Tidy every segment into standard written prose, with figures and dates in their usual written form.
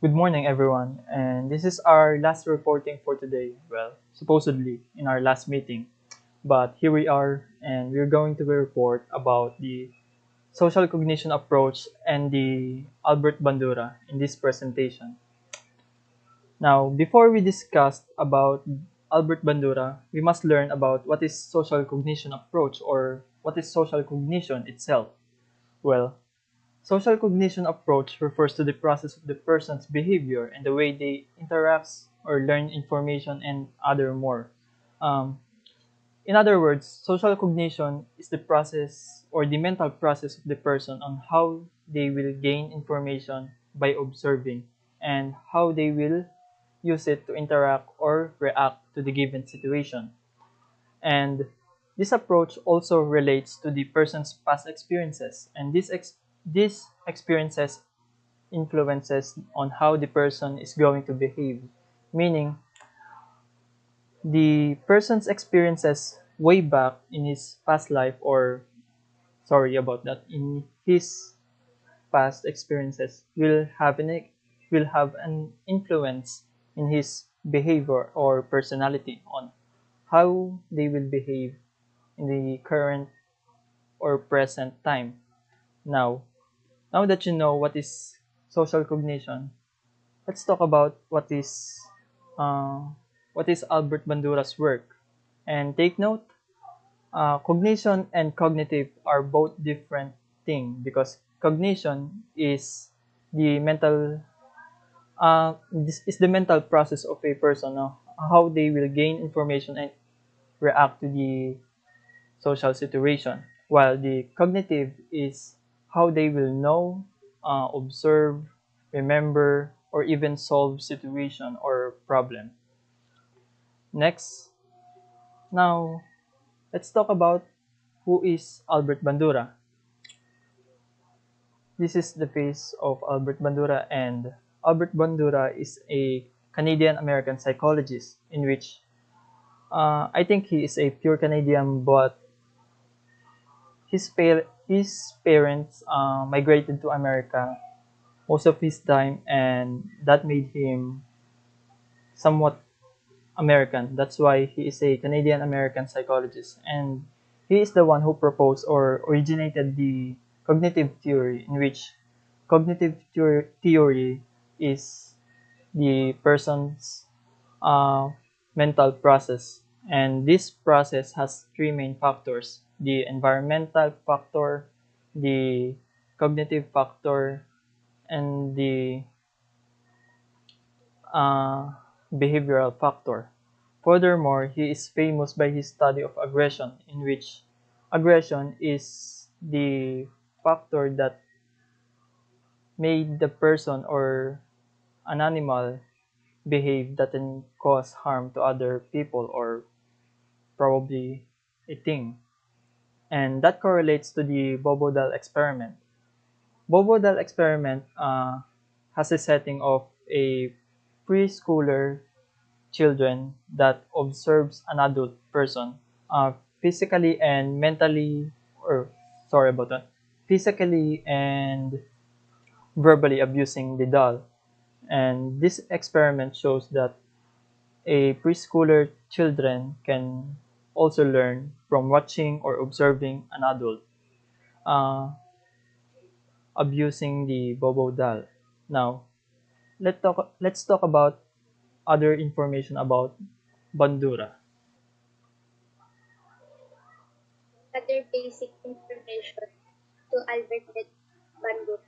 Good morning, everyone, and this is our last reporting for today. Well, supposedly in our last meeting, but here we are, and we're going to report about the social cognition approach and the Albert Bandura in this presentation. Now, before we discuss about Albert Bandura, we must learn about what is social cognition approach or what is social cognition itself. Well, social cognition approach refers to the process of the person's behavior and the way they interact or learn information and other more. Um, in other words, social cognition is the process or the mental process of the person on how they will gain information by observing and how they will use it to interact or react to the given situation. And this approach also relates to the person's past experiences, and these experiences influences on how the person is going to behave, meaning the person's experiences way back in his past life, or sorry about that, in his past experiences will have an influence in his behavior or personality on how they will behave in the current or present time. Now, now that you know what is social cognition, let's talk about uh, what is Albert Bandura's work. And take note, cognition and cognitive are both different things because cognition is the mental this is the mental process of a person, how they will gain information and react to the social situation, while the cognitive is how they will know, observe, remember, or even solve situation or problem. Next, now let's talk about who is Albert Bandura. This is the face of Albert Bandura, and Albert Bandura is a Canadian American psychologist in which I think he is a pure Canadian, but his parents migrated to America most of his time, and that made him somewhat American. That's why he is a Canadian American psychologist, and he is the one who proposed or originated the cognitive theory, in which theory is the person's uh, mental process, and this process has three main factors: the environmental factor, the cognitive factor, and the uh, behavioral factor. Furthermore, he is famous by his study of aggression, in which aggression is the factor that made the person or an animal behave that can cause harm to other people or probably a thing. And that correlates to the Bobodal experiment. Bobodal experiment has a setting of a preschooler children that observes an adult person physically and mentally, or sorry about that, physically and verbally abusing the doll. And this experiment shows that a preschooler children can also learn from watching or observing an adult uh, abusing the Bobo doll. Now, let's talk about other information about Bandura. Other basic information to Bandura.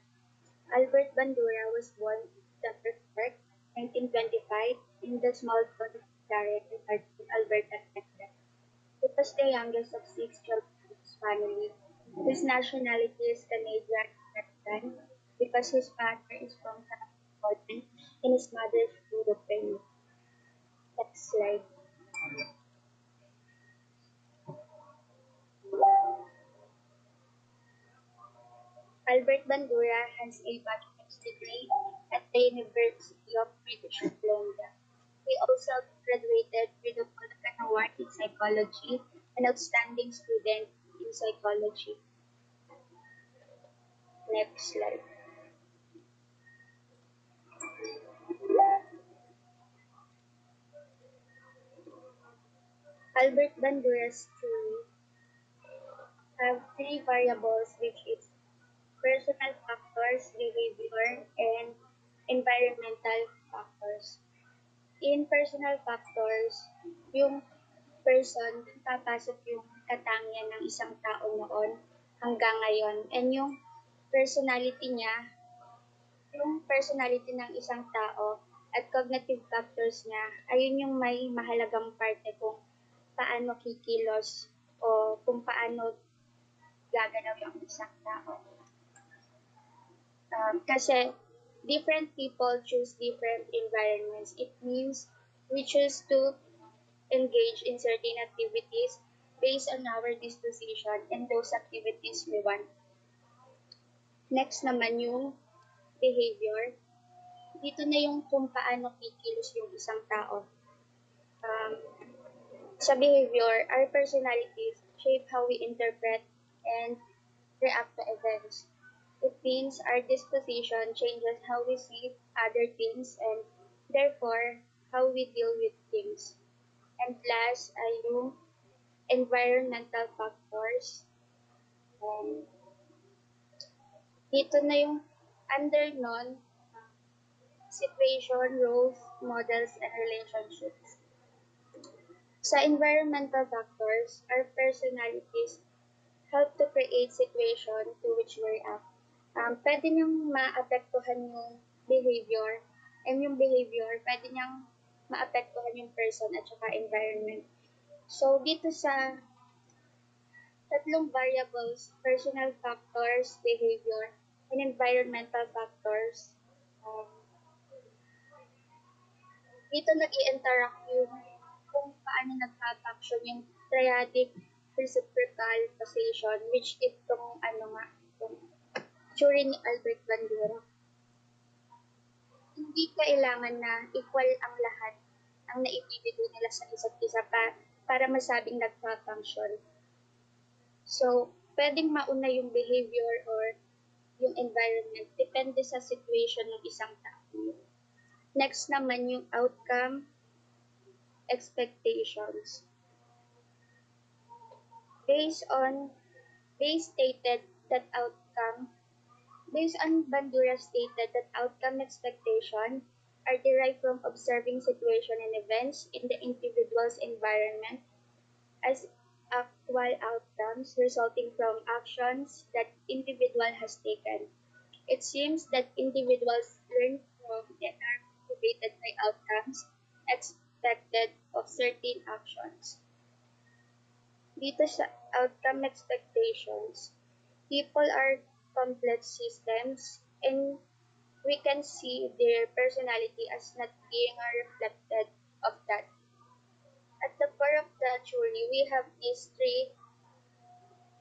Albert Bandura was born September 4, 1925 in the small town of Claret in Alberta, Canada. He was the youngest of six children in his family. His nationality is Canadian American because his father is from Poland and his mother is European. Next slide. Albert Bandura has a bachelor's degree at the University of British Columbia. He also graduated with the Fulton Award in Psychology, an outstanding student in psychology. Next slide. Albert Bandura's theory have three variables, which is personal factors, behavior, and environmental factors. In personal factors, yung person, dun papasok yung katangian ng isang tao noon hanggang ngayon. And yung personality ng isang tao at cognitive factors niya, ayun yung may mahalagang parte kung paano kikilos o kung paano gagalaw yung isang tao. Kasi different people choose different environments. It means we choose to engage in certain activities based on our disposition and those activities we want. Next naman yung behavior. Dito na yung kung paano kikilos yung isang tao. Um, sa behavior, our personalities shape how we interpret and react to events. It means our disposition changes how we see other things and therefore how we deal with things. And last ay yung environmental factors. Um, dito na yung under nun, situation, roles, models, and relationships. Sa environmental factors, our personalities help to create situation to which we react. Pwede niyang maapektuhan yung behavior, and yung behavior, pwede niyang maapektuhan yung person at saka environment. So, dito sa tatlong variables, personal factors, behavior, and environmental factors, um, dito nag-i-interact yung kung paano nagpa-function yung triadic reciprocal causation, which itong ano nga, itong theory ni Albert Bandura. Hindi kailangan na equal ang lahat ang naibibigay nila sa isa't isa para masabing nagpa-function. So, pwedeng mauna yung behavior or yung environment, depende sa situation ng isang tao. Next naman yung outcome expectations. Based on, based stated that outcome, based on Bandura stated that outcome expectation are derived from observing situation and events in the individual's environment as actual outcomes resulting from actions that individual has taken. It seems that individuals learn from and are motivated by outcomes expected of certain actions. Dito sa outcome expectations, people are complex systems and we can see their personality as not being reflected of that. At the core of the theory, we have these three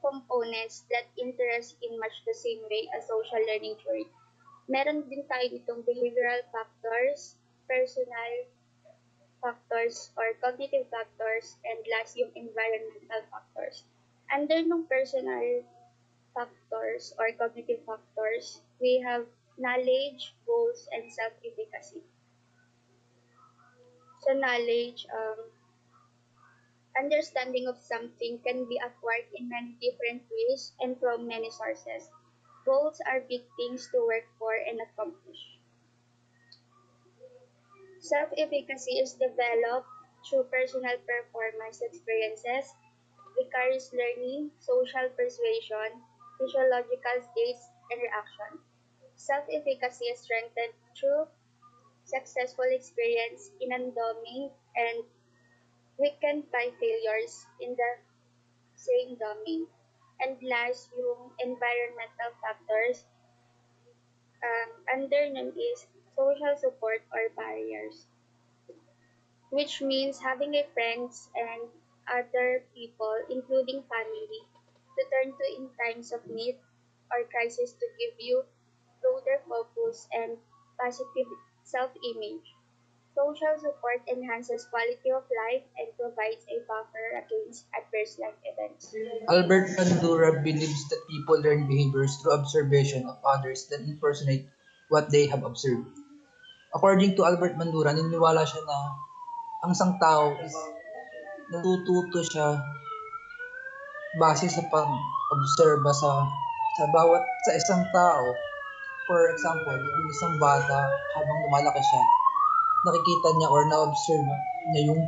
components that interest in much the same way as social learning theory. Meron din tayo ditong behavioral factors, personal factors or cognitive factors, and last yung environmental factors. Under nung personal factors or cognitive factors, we have knowledge, goals, and self-efficacy. So knowledge, understanding of something can be acquired in many different ways and from many sources. Goals are big things to work for and accomplish. Self-efficacy is developed through personal performance experiences, vicarious learning, social persuasion, physiological states, and reaction. Self-efficacy is strengthened through successful experience in a domain and weakened by failures in the same domain. And last, yung environmental factors, under nun is social support or barriers, which means having a friends and other people, including family, to turn to in times of need or crisis to give you broader focus and positive self-image. Social support enhances quality of life and provides a buffer against adverse life events. Albert Bandura believes that people learn behaviors through observation of others that impersonate what they have observed. According to Albert Bandura, naniniwala siya na ang isang tao is natututo siya base sa pag-obserba sa isang tao. For example, yung isang bata habang lumalaki siya, nakikita niya or na-observe niya yung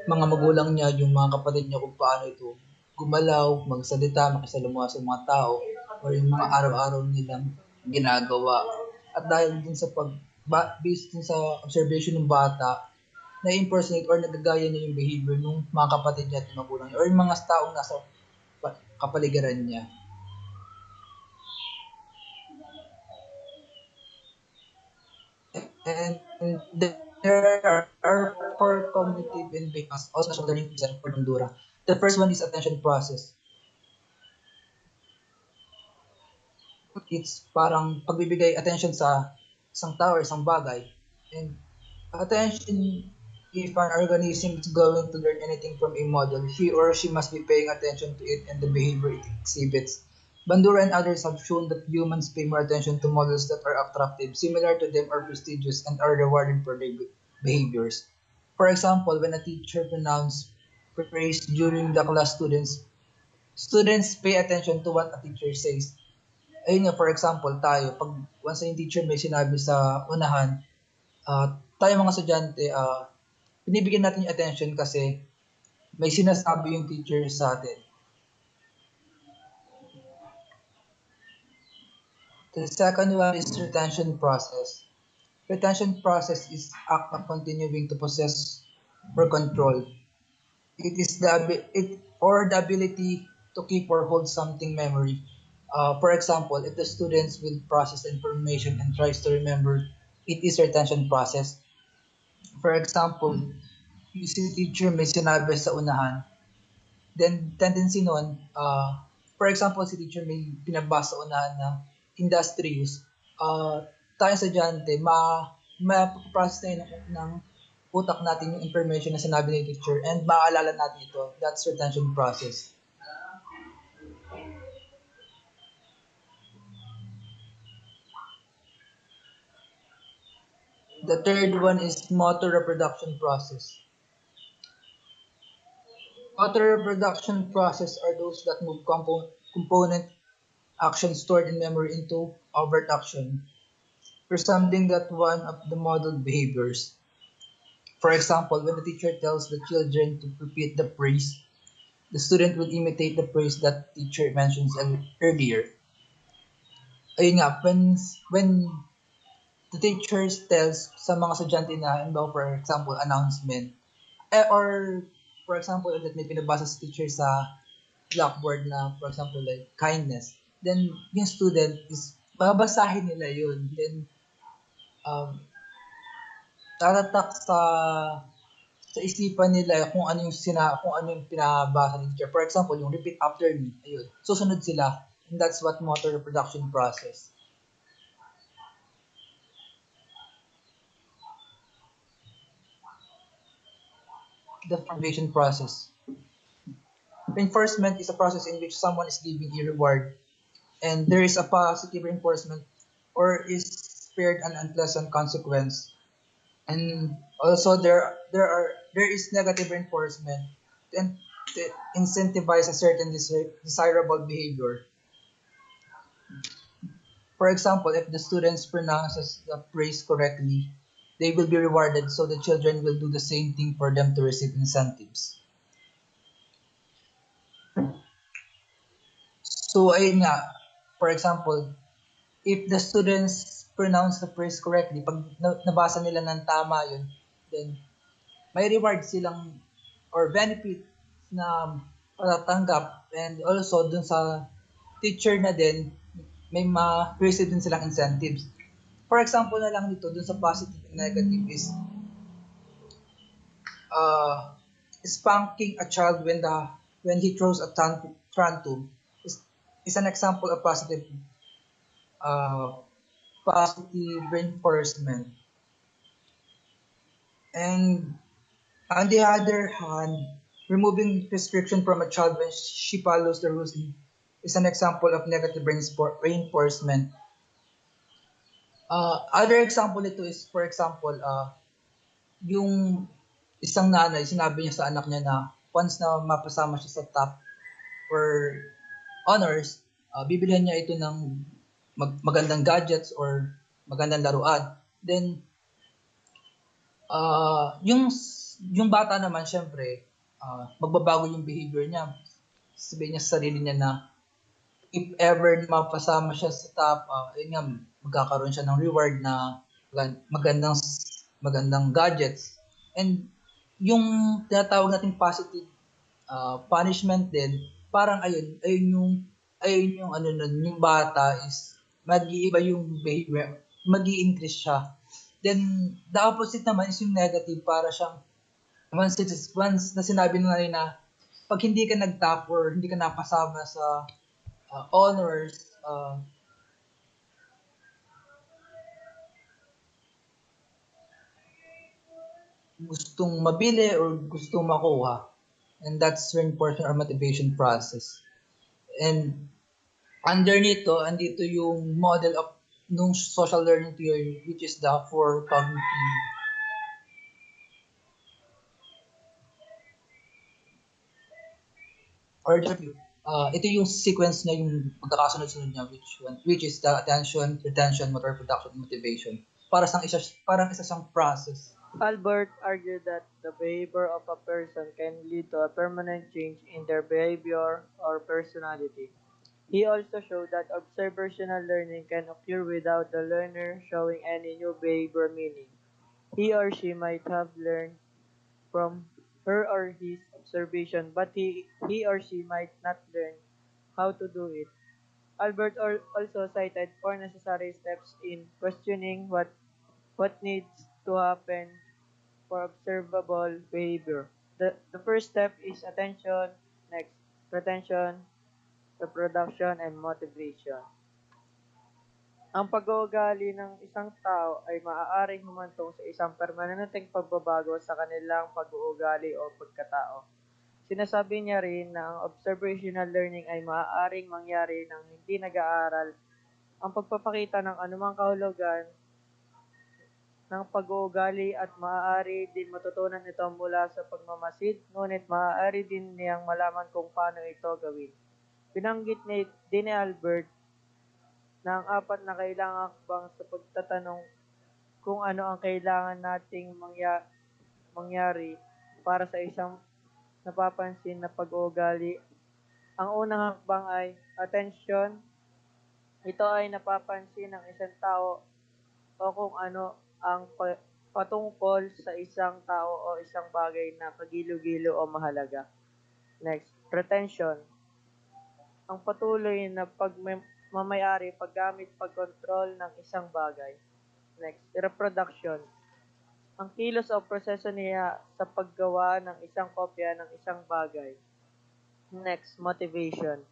mga magulang niya, yung mga kapatid niya kung paano ito gumalaw, magsalita, makisalamuha sa mga tao, or yung mga araw-araw nilang ginagawa. At dahil dun sa based dun sa observation ng bata, na-impersonate or nagagaya niya yung behavior ng mga kapatid niya at magulang niya, or yung mga taong nasa kapaligiran niya. And there are four cognitive and behaviors also of learning process for Bandura. The first one is attention process. It's parang pagbibigay attention sa isang tao or isang bagay. And attention, if an organism is going to learn anything from a model, he or she must be paying attention to it and the behavior it exhibits. Bandura and others have shown that humans pay more attention to models that are attractive, similar to them, or prestigious, and are rewarded for their behaviors. For example, when a teacher pronounces praise during the class, students pay attention to what a teacher says. Ayun nga, for example, tayo, pag once yung teacher may sinabi sa unahan, tayo mga estudyante, binibigyan natin yung attention kasi may sinasabi yung teacher sa atin. The second one is retention process. Retention process is act of continuing to possess or control. It is the ability to keep or hold something memory. For example, if the students will process information and tries to remember, it is retention process. For example, yung si teacher may sinabi sa unahan, then tendency nun, for example, si teacher may pinabasa sa unahan na industries, tayo sa estudyante, ma-process na ng utak natin yung information na sinabi ni teacher and maaalala natin ito. That's retention process. The third one is motor reproduction process. Motor reproduction process are those that move component action stored in memory into overt action, resembling that one of the modeled behaviors. For example, when the teacher tells the children to repeat the phrase, the student will imitate the phrase that teacher mentions earlier. Ayun nga, when the teacher tells sa mga estudyante na, for example, announcement, or for example, that may pinabasa sa teacher sa blackboard na, for example, like kindness, then yung student is, babasahin nila yun. Then, tatatak sa isipan nila kung ano yung pinabasa ni teacher. For example, yung repeat after me, ayun, susunod sila. And that's what motor reproduction process. The formation process. Reinforcement is a process in which someone is giving a reward and there is a positive reinforcement or is spared an unpleasant consequence. And also there is negative reinforcement to incentivize a certain desirable behavior. For example, if the students pronounces the phrase correctly, they will be rewarded so the children will do the same thing for them to receive incentives. So ayun nga, for example, if the students pronounce the phrase correctly, pag nabasa nila ng tama yun, then may reward silang or benefit na matatanggap and also dun sa teacher na din, may ma-receive din silang incentives. For example na lang dito, dun sa positive and negative is spanking a child when he throws a tantrum is an example of positive reinforcement. And on the other hand, removing restriction from a child when she follows the rules is an example of negative reinforcement. Other example nito is, for example, yung isang nanay, sinabi niya sa anak niya na once na mapasama siya sa top or honors, bibilihan niya ito ng magandang gadgets or magandang laruan. Then, yung bata naman, syempre, magbabago yung behavior niya. Sabihin niya sa sarili niya na if ever mapasama siya sa top, yun nga, magkakaroon siya ng reward na magandang magandang gadgets. And yung tinatawag nating positive punishment din, parang ayun yung ano nun, yung bata is mag-iiba yung behavior, mag-i-increase siya. Then the opposite naman is yung negative, para siyang once na sinabi na rin na pag hindi ka nag-top or hindi ka napasama sa honors, gustong mabili or gustong makuha. And that's when portion or motivation process. And underneath andito yung model of nung social learning theory, which is the four cognitive or ito yung sequence niya, yung pagkakasunod-sunod niya, which is the attention, retention, motor production, motivation. Parang isa siyang process. Albert argued that the behavior of a person can lead to a permanent change in their behavior or personality. He also showed that observational learning can occur without the learner showing any new behavior meaning. He or she might have learned from her or his observation, but he or she might not learn how to do it. Albert also cited four necessary steps in questioning what needs to happen for observable behavior. The first step is attention, next, retention, reproduction, and motivation. Ang pag-uugali ng isang tao ay maaaring humantong sa isang permanenteng pagbabago sa kanilang pag-uugali o pagkatao. Sinasabi niya rin na ang observational learning ay maaaring mangyari nang hindi nag-aaral ang pagpapakita ng anumang kahulugan ng pag-uugali at maaari din matutunan ito mula sa pagmamasid, ngunit maaari din niyang malaman kung paano ito gawin. Binanggit din ni Albert na ang apat na kailangang hakbang sa pagtatanong kung ano ang kailangan nating mangyari para sa isang napapansin na pag-uugali. Ang unang hakbang ay attention. Ito ay napapansin ng isang tao o kung ano ang patungkol sa isang tao o isang bagay na kagilo-gilo o mahalaga. Next, retention. Ang patuloy na pagmamayari, paggamit, pagkontrol ng isang bagay. Next, reproduction. Ang kilos o proseso niya sa paggawa ng isang kopya ng isang bagay. Next, motivation.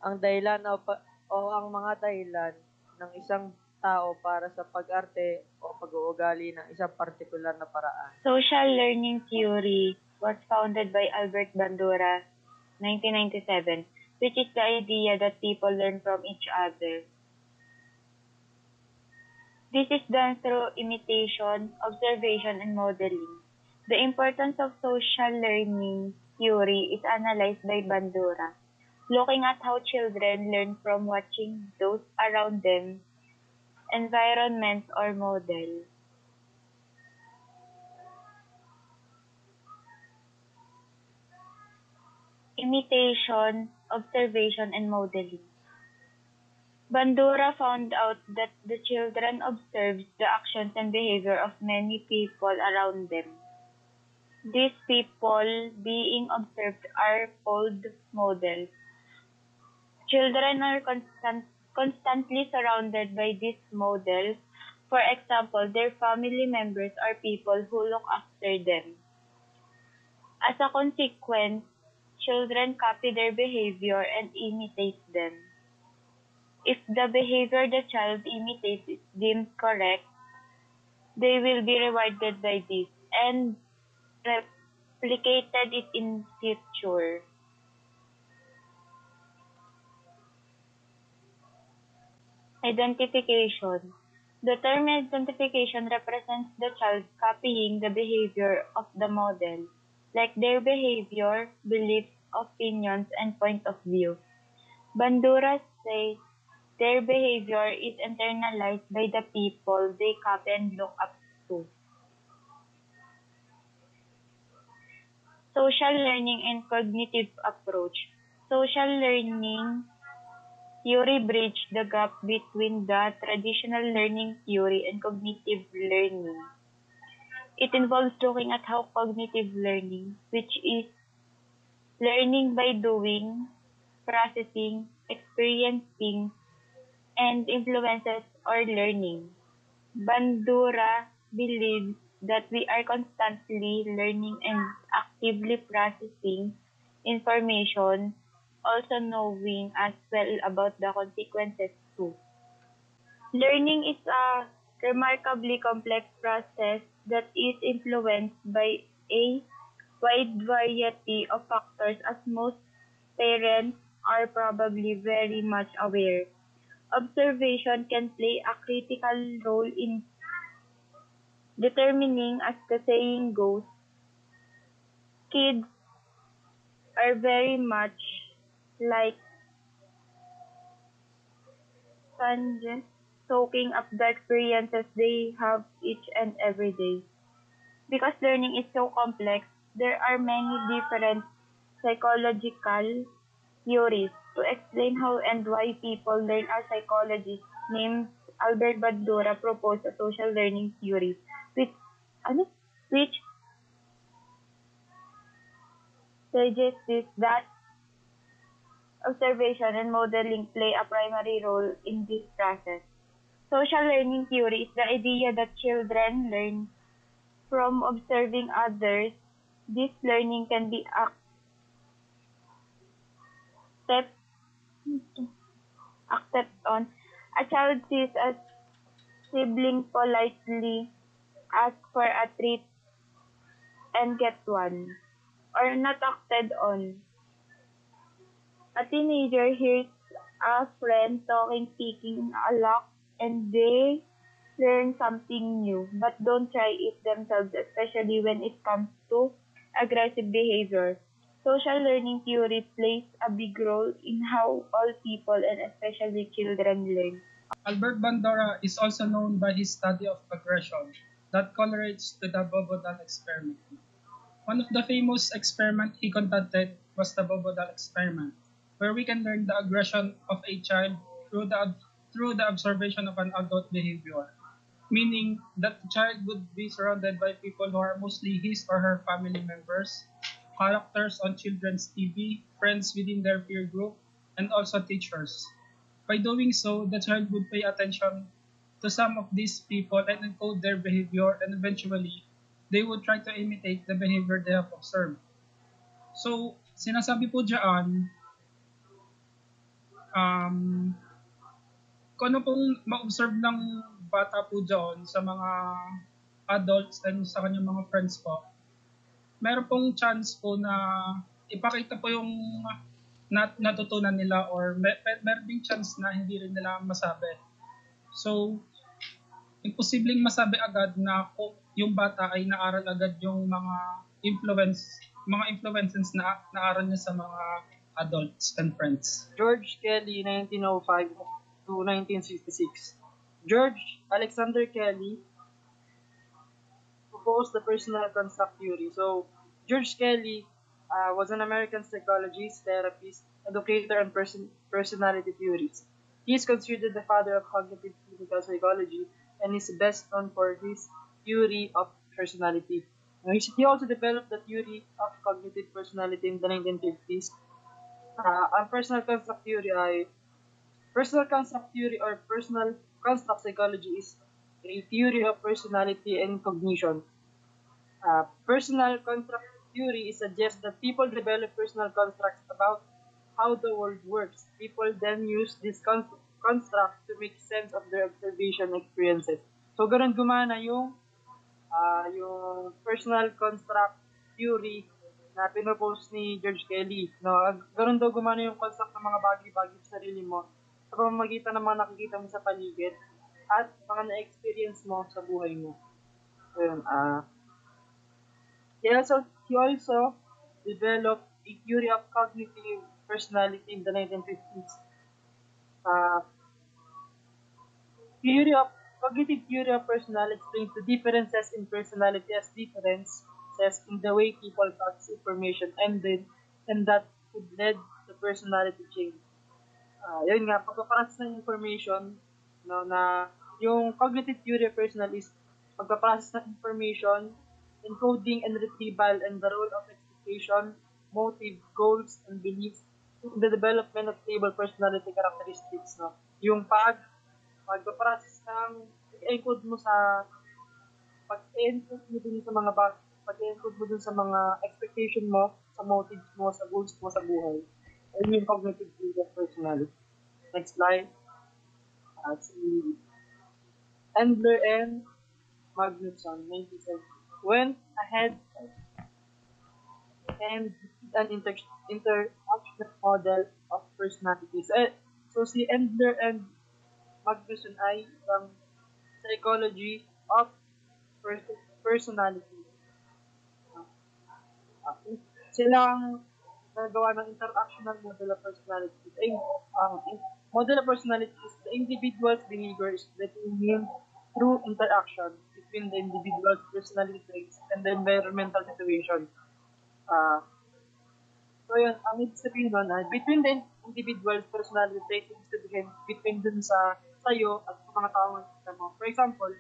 Ang dahilan o ang mga dahilan ng isang tao para sa pag-arte o pag-uugali ng isang partikular na paraan. Social learning theory was founded by Albert Bandura, 1997, which is the idea that people learn from each other. This is done through imitation, observation, and modeling. The importance of social learning theory is analyzed by Bandura, looking at how children learn from watching those around them, environments, or models. Imitation, observation, and modeling. Bandura found out that the children observed the actions and behavior of many people around them. These people being observed are called models. Children are constantly surrounded by these models. For example, their family members are people who look after them. As a consequence, children copy their behavior and imitate them. If the behavior the child imitates is deemed correct, they will be rewarded by this and replicated it in future. Identification. The term identification represents the child copying the behavior of the model. like their behavior, beliefs, opinions, and point of view. Bandura says their behavior is internalized by the people they copy and look up to. Social learning and cognitive approach. Social learning theory bridge the gap between the traditional learning theory and cognitive learning. It involves looking at how cognitive learning, which is learning by doing, processing, experiencing, and influences our learning. Bandura believes that we are constantly learning and actively processing information, also knowing as well about the consequences too. Learning is a remarkably complex process that is influenced by a wide variety of factors, as most parents are probably very much aware. Observation can play a critical role in determining, as the saying goes, kids are very much like sponges, soaking up the experiences they have each and every day. Because learning is so complex, there are many different psychological theories to explain how and why people learn. Our psychologist named Albert Bandura proposed a social learning theory, which, ano, which suggests that observation and modeling play a primary role in this process. Social learning theory is the idea that children learn from observing others. This learning can be accept, accept on. A child sees a sibling politely ask for a treat and get one, or not acted on. A teenager hears a friend talking, picking a lock, and they learn something new, but don't try it themselves, especially when it comes to aggressive behavior. Social learning theory plays a big role in how all people and especially children learn. Albert Bandura is also known by his study of aggression that correlates to the Bobodal experiment. One of the famous experiments he conducted was the Bobodal experiment, where we can learn the aggression of a child through the observation of an adult behavior, meaning that the child would be surrounded by people who are mostly his or her family members, characters on children's TV, friends within their peer group, and also teachers. By doing so, the child would pay attention to some of these people and encode their behavior, and eventually, they would try to imitate the behavior they have observed. So, sinasabi po dyan, um, kung ano pong ma-observe ng bata po dyan sa mga adults and sa kanyang mga friends po, meron pong chance po na ipakita po yung natutunan nila, or meron ding chance na hindi rin nila masabi. So, imposibleng masabi agad na kung yung bata ay naaral agad yung mga influences na naaral niya sa mga adults and friends. George Kelly, 1905 to 1966. George Alexander Kelly proposed the personal construct theory. So, George Kelly was an American psychologist, therapist, educator, and personality theorist. He is considered the father of cognitive clinical psychology and is best known for his theory of personality. Now, he also developed the theory of cognitive personality in the 1950s. Ang personal construct theory or personal construct psychology is a theory of personality and cognition. Personal construct theory suggests that people develop personal constructs about how the world works. People then use this construct to make sense of their observation experiences. So, ganun gumana yung personal construct theory na pinopose ni George Kelly. No, ganun daw gumana yung construct ng mga bagay-bagay sa sarili mo sa pamamagitan ng mga nakikita mo sa paligid at mga na-experience mo sa buhay mo. So, yun, he also He also developed a theory of cognitive personality in the 1950s. Uh, theory of Cognitive theory of personality explains the differences in personality as differences in the way people process information and that could lead to personality change. Yun nga, pagpaprocess ng information, no, na yung cognitive theory of personal is pagpaprocess ng information, encoding and retrieval, and the role of expectation, motive, goals, and beliefs in the development of stable personality characteristics. No? Yung pagpaprocess ng encode mo sa pag-encode mo dun sa mga pag-encode mo dun sa mga expectation mo, sa motives mo, sa goals mo sa buhay. Ayun yung cognitive theory of personality. Next slide. Si Endler and Magnusson, 1970, went ahead and did an interactional model of personalities. So si Endler and Magnusson ay isang psychology of personality. Silang nagawa ng interactional model of personality. Ang model of personality is the individual's behavior is determined through interaction between the individual's personality traits and the environmental situation. Uh, so yun, ang ibig sabihin nun ay between the individual's personality traits, ibig sabihin between dun sa sayo at sa mga taong nakikita mo. For example,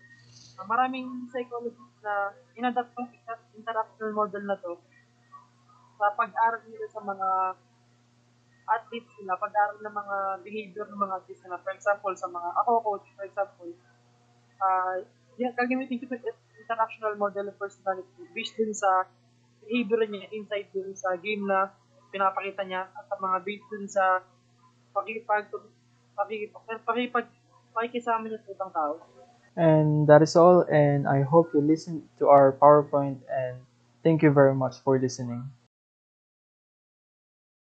maraming psychologists na inadapt ng interactional model na to sa pag-aral nila sa mga athletes nila, pag-aral ng mga behavior ng mga athletes nila. For example, sa mga, ako coach, for example, gagamitin ko yung international model of personality based dun sa behavior niya inside dun sa game na pinapakita niya at sa mga based dun sa pakikisama niya sa ibang tao. And that is all. And I hope you listen to our PowerPoint. And thank you very much for listening.